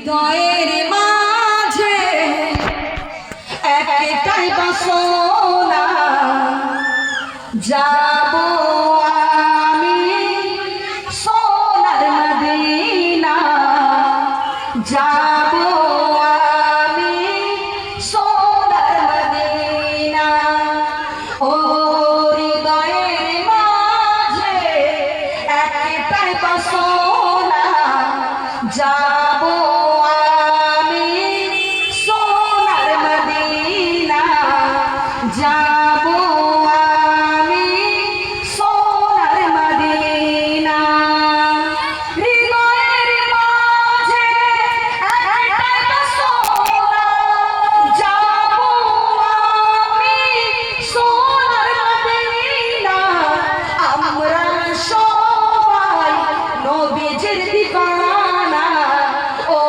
হৃদয়ের মাঝে একটাই বাসনা, যাব আমি সোনার মদিনা, যাব আমি সোনার মদিনা। ও হৃদয়ের মাঝে একটাই বাসনা, যাব আমি সোনার মদিনা, যাব আমি সোনার মদিনা। হৃদয়ের মাঝে একটাই বাসনা, যাব আমি সোনার মদিনা। আমরা সবাই নবীজির দিওয়ানা, ও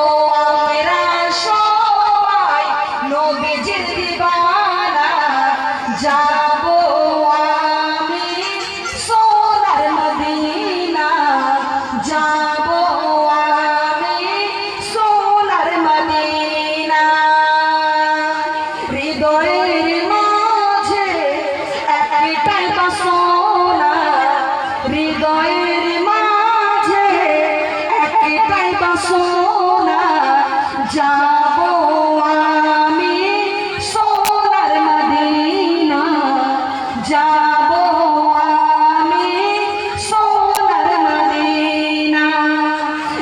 আমরা সবাই নবীজির দিওয়ানা, যাব আমি সোনার মদিনা, যাব আমি সোনার মদিনা। হৃদয়ের মাঝে একটাই বাসনা, হৃদয়ের মাঝে একটাই বাসনা, যাব আমি সোনার মদিনা, যাব আমি সোনার মদিনা।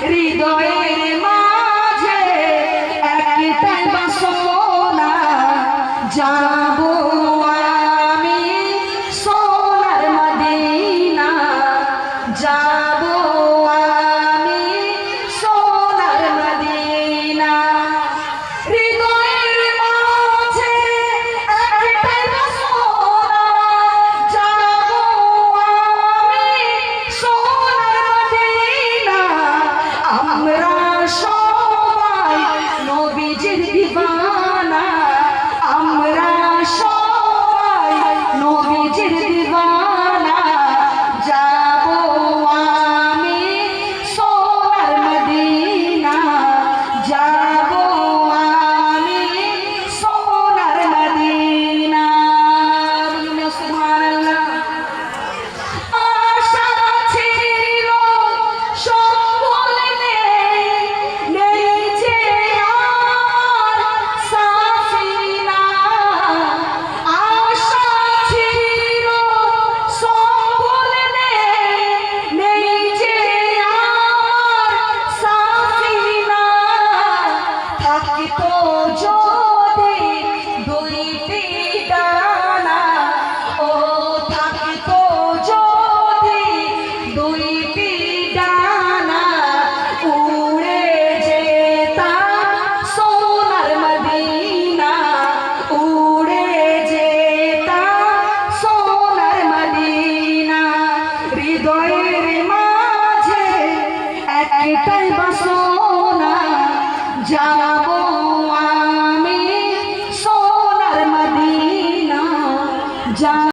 হৃদয়ের মাঝে একটাই বাসনা, যাব আমি সোনার মদিনা, যাব আমি সোনার মদিনা। হৃদয়ের মাঝে একটাই বাসনা, যাব আমি সোনার মদিনা। আমরা সবাই নবীজির দিওয়ানা,